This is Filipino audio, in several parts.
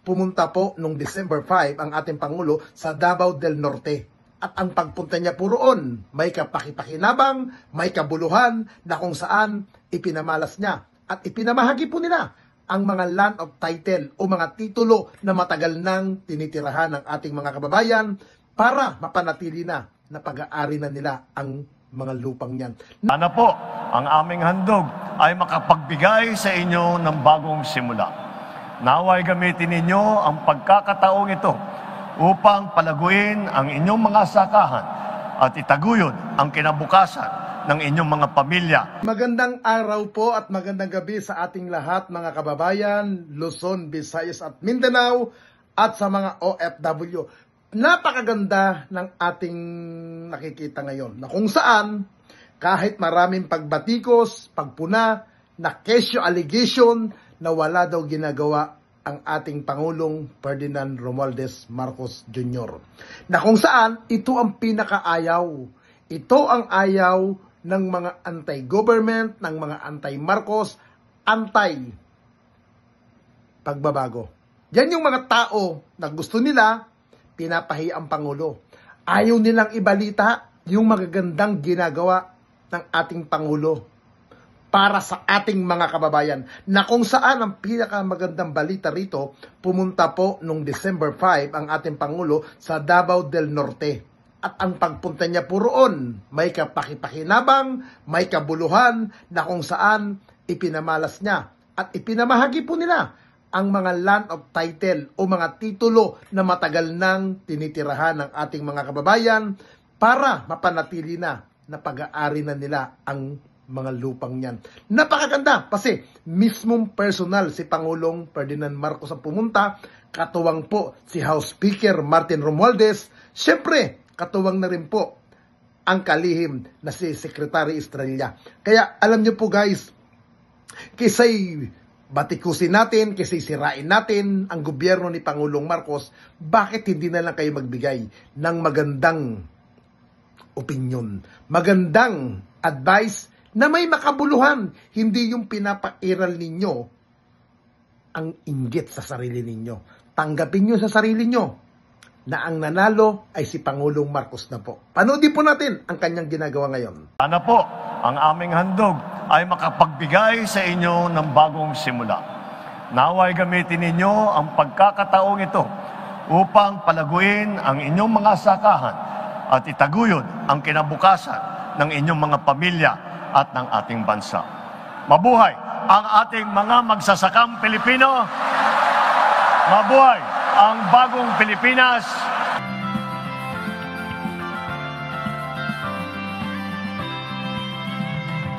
pumunta po noong December 5 ang ating Pangulo sa Davao del Norte. At ang pagpunta niya po roon, may kapakipakinabang, may kabuluhan na kung saan ipinamalas niya at ipinamahagi po nila ang mga land of title o mga titulo na matagal nang tinitirahan ng ating mga kababayan para mapanatili na pag-aari na nila ang mga lupang yan. Sana po ang aming handog ay makapagbigay sa inyo ng bagong simula. Naway gamitin ninyo ang pagkakataong ito upang palaguin ang inyong mga sakahan at itaguyod ang kinabukasan ng inyong mga pamilya. Magandang araw po at magandang gabi sa ating lahat mga kababayan, Luzon, Visayas at Mindanao at sa mga OFW. Napakaganda ng ating nakikita ngayon na kung saan kahit maraming pagbatikos, pagpuna, na kesyo allegation na wala daw ginagawa ang ating Pangulong Ferdinand Romualdez Marcos Jr. Na kung saan ito ang pinakaayaw. Ito ang ayaw ng mga anti-government, ng mga anti-Marcos, anti-pagbabago. Yan yung mga tao na gusto nila pinapahiya ang Pangulo. Ayaw nilang ibalita yung magagandang ginagawa ng ating Pangulo para sa ating mga kababayan. Na kung saan ang pinakamagandang balita rito, pumunta po noong December 5 ang ating Pangulo sa Davao del Norte. At ang pagpunta niya po roon, may kapakipakinabang, may kabuluhan na kung saan ipinamalas niya at ipinamahagi po nila ang mga land of title o mga titulo na matagal nang tinitirahan ng ating mga kababayan para mapanatili na pag-aari na nila ang mga lupang yan. Napakaganda kasi mismong personal si Pangulong Ferdinand Marcos ang pumunta, katuwang po si House Speaker Martin Romualdez, syempre katuwang na rin po ang kalihim na si Secretary Estrella. Kaya alam niyo po guys, kisay batikusin natin, kasi sirain natin ang gobyerno ni Pangulong Marcos, bakit hindi na lang kayo magbigay ng magandang opinion, magandang advice na may makabuluhan, hindi yung pinapairal ninyo ang inggit sa sarili ninyo. Tanggapin nyo sa sarili nyo na ang nanalo ay si Pangulong Marcos na po. Panoodin po natin ang kanyang ginagawa ngayon. Sana po ang aming handog ay makapagbigay sa inyo ng bagong simula. Naway gamitin ninyo ang pagkakataong ito upang palaguin ang inyong mga sakahan at itaguyod ang kinabukasan ng inyong mga pamilya at ng ating bansa. Mabuhay ang ating mga magsasakang Pilipino! Mabuhay ang bagong Pilipinas!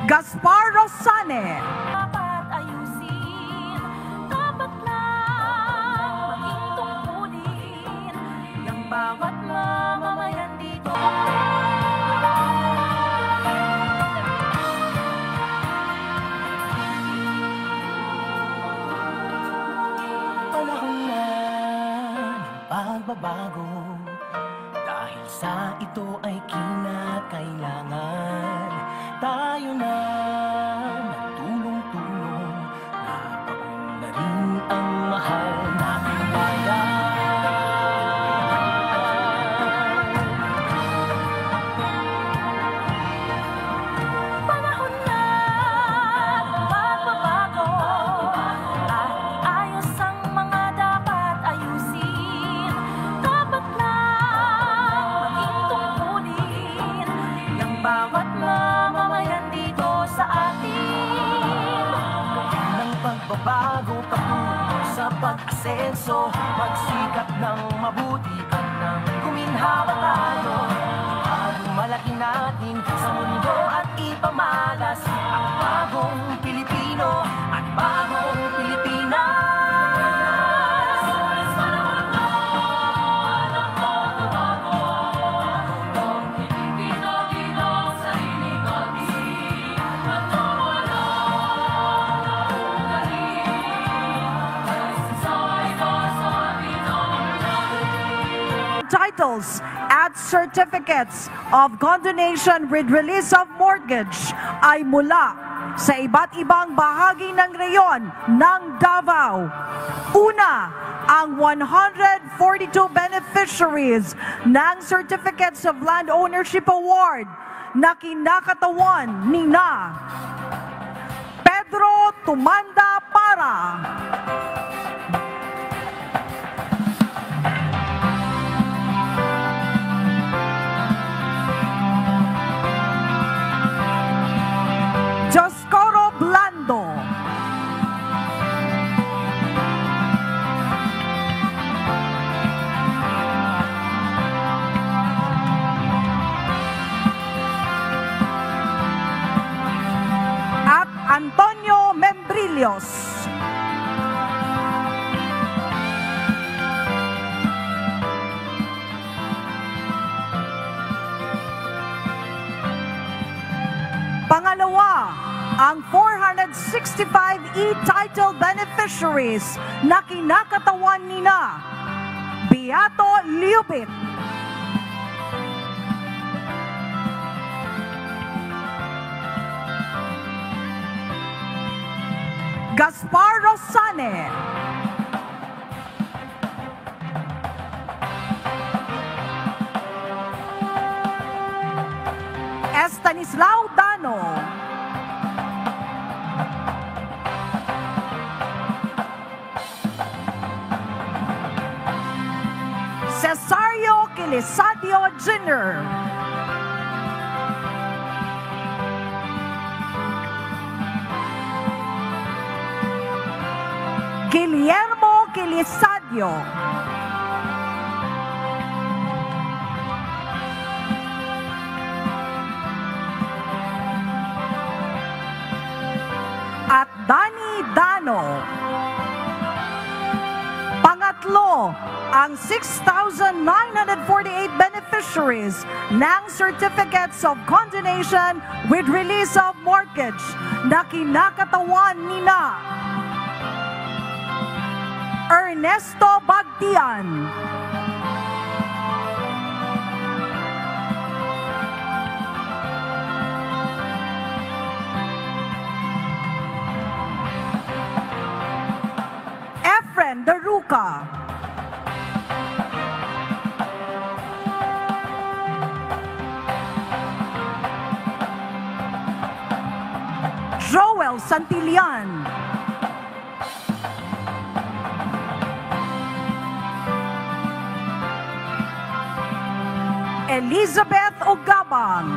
Gaspar Rosane. Dapat ayusin, dapat lang maging tungkulin ng bawat mamamayan dito. Panahon na ng pagbabago, dahil sa ito ay kinakailangan tayo na magtulong-tulong na paunlarin ang mahal nating bayan. Panahon na ng pagbabago at iayos ang mga dapat ayusin. Dapat lang maging tungkulin ng bawat mamamayan dito sa atin. Ng pagbabago patungo sa pag-asenso, magsikap ng mabuti at ng guminhawa tayo. Lumalaki natin sa mundo at ipamalas ang bagong Pilipino at bagong Pilipinas. Titles at certificates of condonation with release of mortgage ay mula sa iba't ibang bahagi ng reyon ng Davao. Una, ang 142 beneficiaries ng Certificates of Land Ownership Award na kinakatawan nina Pedro Tumanda Para, Joscoro Blando, at Antonio Membrillos. Pangalawa, ang 465 e-title beneficiaries na kinakatawan nina Beato Liubit, Gaspar Rosane, Estanislao Dano, Cesario Quilisadio Jr., Guillermo Quilisadio, at Danny Dano. Pangatlo, ang 6,948 beneficiaries ng Certificates of Condonation with Release of Mortgage na kinakatawan nina Ernesto Bagtian, Efren Daruca, Joel Santillan, Elizabeth Ogabang,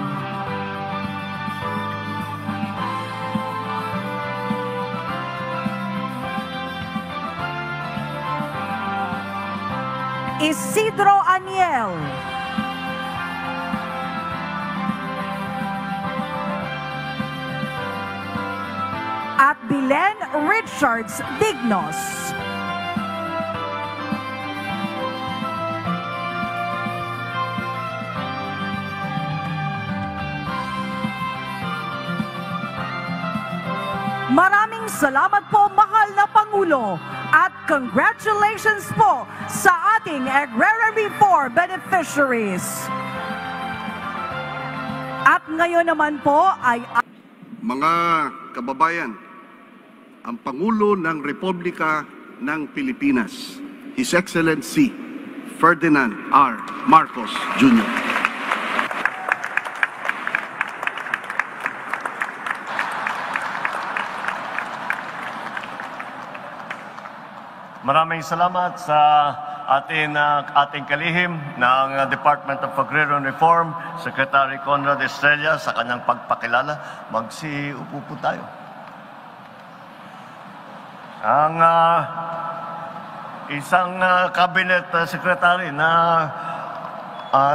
Isidro Aniel, at Bilen Richards Dignos. Maraming salamat po, mahal na Pangulo, at congratulations po sa ating Agrarian Reform beneficiaries. At ngayon naman po ay... Mga kababayan, ang Pangulo ng Republika ng Pilipinas, His Excellency Ferdinand R. Marcos Jr. Maraming salamat sa ating kalihim ng Department of Agrarian Reform, Secretary Conrad Estrella, sa kanyang pagpakilala. Magsiupo po tayo. Ang isang cabinet secretary na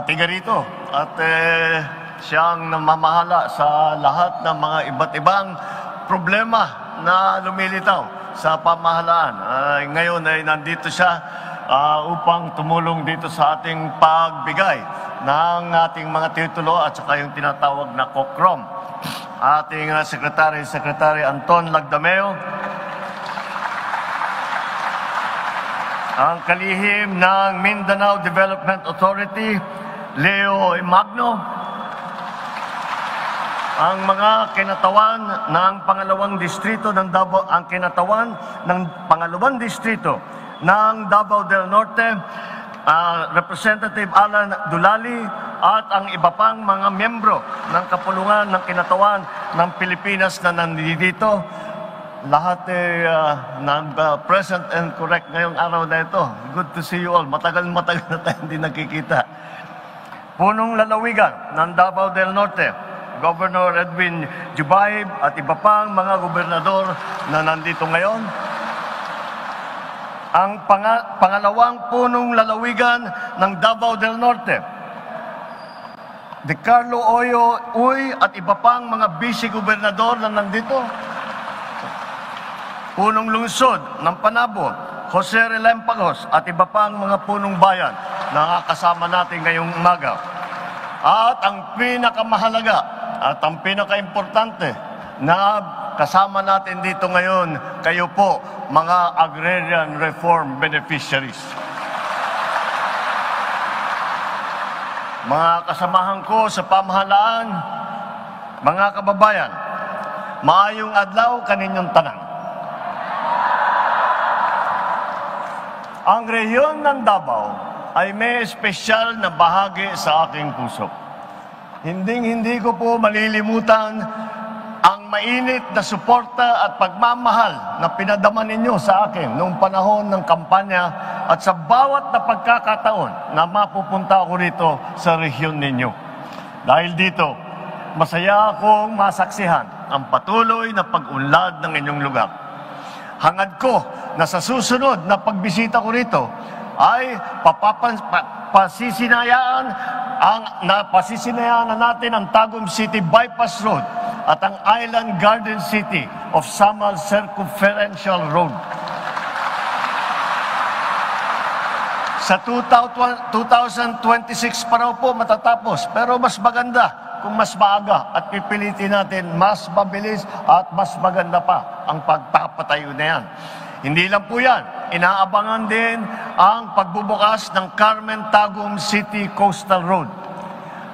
tiga rito at siyang namamahala sa lahat ng mga iba't ibang problema na lumilitaw sa pamahalaan. Ngayon ay nandito siya upang tumulong dito sa ating pagbigay ng ating mga titulo at saka yung tinatawag na COCROM. Ating Secretary Anton Lagdameo, ang kalihim ng Mindanao Development Authority, Leo Magno, ang mga kinatawan ng pangalawang distrito ng Davao, ang kinatawan ng pangalawang distrito ng Davao del Norte, Representative Alan Dulali, at ang iba pang mga miyembro ng kapulungan ng kinatawan ng Pilipinas na nandito. Lahat present and correct ngayong araw na ito. Good to see you all. Matagal na tayo hindi nagkikita. Punong lalawigan ng Davao del Norte, Governor Edwin Jubaib at iba pang mga gobernador na nandito ngayon. Ang pangalawang punong lalawigan ng Davao del Norte, De Carlo Uy at iba pang mga vice-gobernador na nandito. Punong lungsod ng Panabo, Jose Relempagos at iba pang mga punong bayan na kasama natin ngayong umaga. At ang pinakamahalaga at ang pinakaimportante na kasama natin dito ngayon, kayo po, mga agrarian reform beneficiaries. Mga kasamahan ko sa pamahalaan, mga kababayan, maayong adlaw kaninyong tanan. Ang rehiyon ng Davao ay may espesyal na bahagi sa aking puso. Hindi ko po malilimutan ang mainit na suporta at pagmamahal na pinadama ninyo sa akin noong panahon ng kampanya at sa bawat na pagkakataon na mapupunta ako rito sa rehiyon ninyo. Dahil dito, masaya akong masaksihan ang patuloy na pag-unlad ng inyong lugar. Hangad ko na sa susunod na pagbisita ko rito ay pasisinayaan na natin ang Tagum City Bypass Road at ang Island Garden City of Samal Circumferential Road. Sa 2026 pa raw po matatapos, pero mas maganda kung mas maaga at pipilitin natin mas mabilis at mas maganda pa ang pagpapatayo na yan. Hindi lang po yan, inaabangan din ang pagbubukas ng Carmen Tagum City Coastal Road.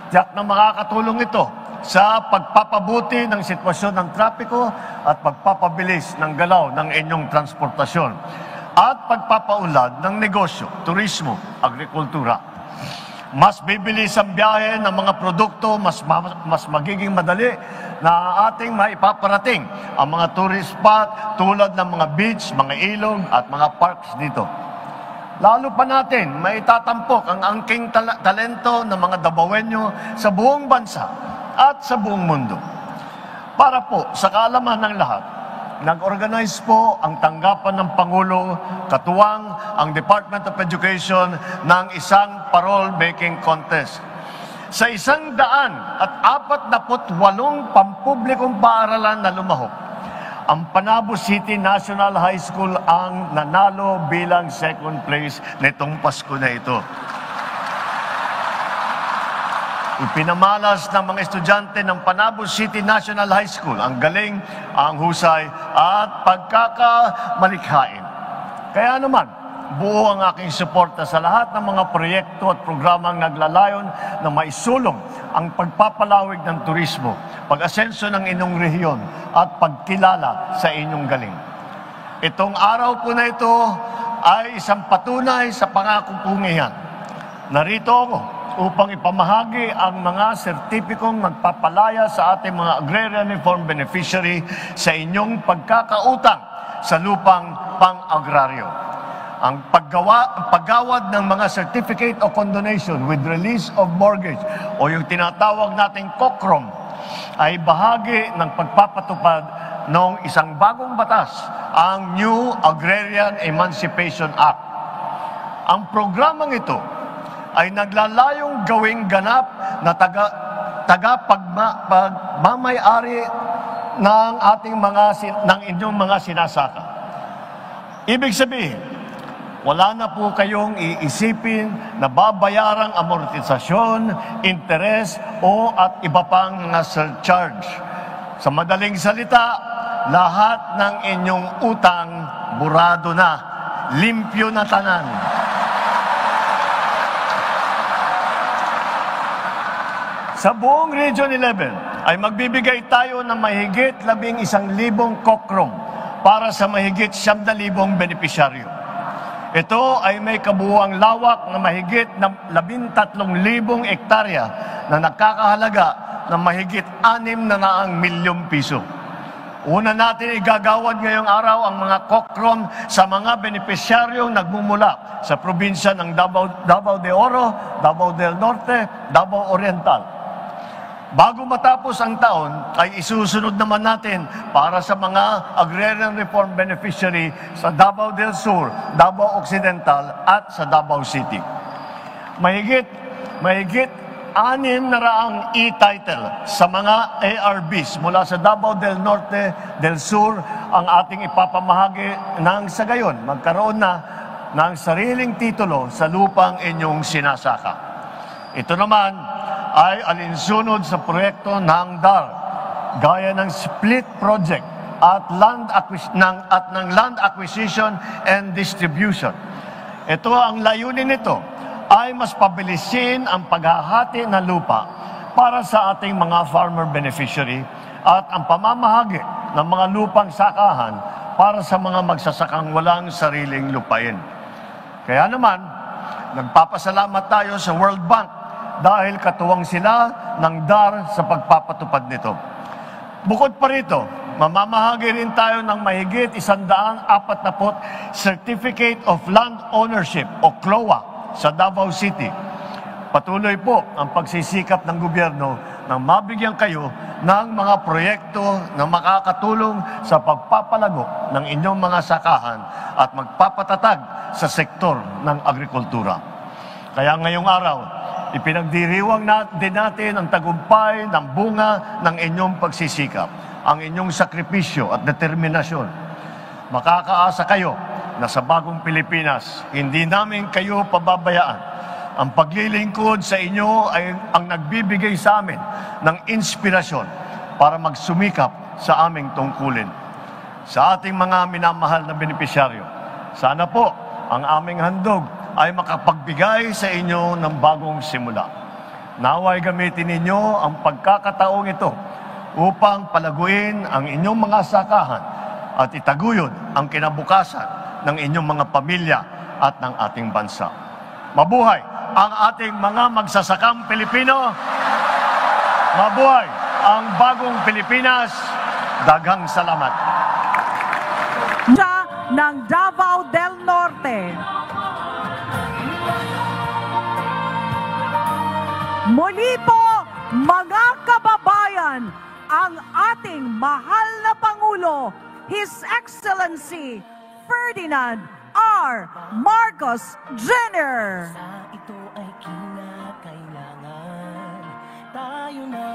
Tiyak na makakatulong ito sa pagpapabuti ng sitwasyon ng trapiko at pagpapabilis ng galaw ng inyong transportasyon at pagpapaunlad ng negosyo, turismo, agrikultura. Mas bibilis ang biyahe ng mga produkto, mas magiging madali na ating maipaparating ang mga tourist spot tulad ng mga beach, mga ilog at mga parks dito. Lalo pa natin maitatampok ang angking talento ng mga Davaoenyo sa buong bansa at sa buong mundo. Para po sa kaalaman ng lahat, nag-organize po ang tanggapan ng Pangulo, katuwang ang Department of Education ng isang parole-making contest. Sa 148 pampublikong paaralan na lumahok, ang Panabo City National High School ang nanalo bilang second place nitong Pasko na ito. Ipinamalas ng mga estudyante ng Panabo City National High School ang galing, ang husay at pagkakamalikhain. Kaya naman, buo ang aking suporta sa lahat ng mga proyekto at programang naglalayon na maisulong ang pagpapalawig ng turismo, pag-asenso ng inyong rehiyon at pagkilala sa inyong galing. Itong araw po na ito ay isang patunay sa pangakong kong iyan. Narito ako upang ipamahagi ang mga sertipikong magpapalaya sa ating mga agrarian reform beneficiary sa inyong pagkakautang sa lupang pang-agraryo. Ang paggawad ng mga certificate of condonation with release of mortgage o yung tinatawag nating COCROM ay bahagi ng pagpapatupad ng isang bagong batas, ang New Agrarian Emancipation Act. Ang programang ito ay naglalayong gawing ganap na pagmamayari ng ng inyong mga sinasaka. Ibig sabihin, wala na po kayong iisipin na babayarang amortisasyon, interes o at iba pang mga surcharge. Sa madaling salita, lahat ng inyong utang burado na, limpyo na tanan. Sa buong Region 11 ay magbibigay tayo ng mahigit 11,000 COCROM para sa mahigit 7,000 benepisyaryo. Ito ay may kabuuang lawak na mahigit na 13,000 hektarya na nakakahalaga ng mahigit 600 milyong piso. Una natin igagawad ngayong araw ang mga kokron sa mga benepisyaryong nagmumula sa probinsya ng Davao de Oro, Davao del Norte, Davao Oriental. Bago matapos ang taon, ay isusunod naman natin para sa mga Agrarian Reform Beneficiary sa Davao del Sur, Davao Occidental at sa Davao City. Mahigit 600 e-title sa mga ARBs mula sa Davao del Norte, del Sur ang ating ipapamahagi nang sa gayon magkaroon na ng sariling titulo sa lupang inyong sinasaka. Ito naman ay alinsunod sa proyekto ng DAR, gaya ng split project at ng land acquisition and distribution. Ito ang layunin nito ay mas pabilisin ang paghahati ng lupa para sa ating mga farmer beneficiary at ang pamamahagi ng mga lupang sakahan para sa mga magsasakang walang sariling lupain. Kaya naman, nagpapasalamat tayo sa World Bank dahil katuwang sila ng DAR sa pagpapatupad nito. Bukod pa rito, mamamahagi rin tayo ng mahigit 140 Certificate of Land Ownership o CLOA sa Davao City. Patuloy po ang pagsisikap ng gobyerno na mabigyan kayo ng mga proyekto na makakatulong sa pagpapalago ng inyong mga sakahan at magpapatatag sa sektor ng agrikultura. Kaya ngayong araw, ipinagdiriwang din natin ang tagumpay ng bunga ng inyong pagsisikap, ang inyong sakripisyo at determinasyon. Makakaasa kayo na sa bagong Pilipinas, hindi namin kayo pababayaan. Ang paglilingkod sa inyo ay ang nagbibigay sa amin ng inspirasyon para magsumikap sa aming tungkulin. Sa ating mga minamahal na benepisyaryo, sana po ang aming handog ay makapagbigay sa inyo ng bagong simula. Naway gamitin ninyo ang pagkakataong ito upang palaguin ang inyong mga sakahan at itaguyod ang kinabukasan ng inyong mga pamilya at ng ating bansa. Mabuhay ang ating mga magsasakang Pilipino! Mabuhay ang bagong Pilipinas! Daghang salamat! Siya ng Davao del Norte. Muli po, mga kababayan, ang ating mahal na Pangulo, His Excellency Ferdinand R. Marcos Jr. Sa ito ay kinakailangan tayo na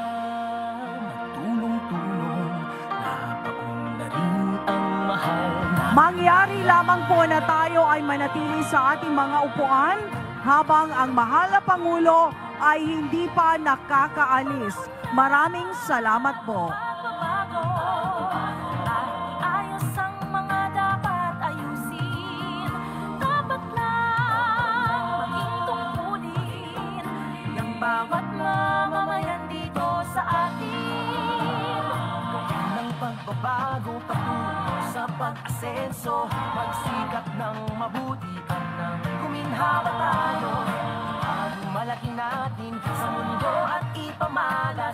magtulong-tulong. Napaunlarin ang mahal na Mangyari lamang po na tayo ay manatili sa ating mga upuan habang ang mahal na Pangulo ay hindi pa nakakaalis. Maraming salamat po. pagbabago at ayos ang mga dapat ayusin. Dapat lang maging tungkulin ng bawat mamamayan dito sa atin. Ng pagbabago patungo sa pag-asenso, magsikap ng mabuti at nang guminhawa tayo. Malaki natin sa mundo at ipamalas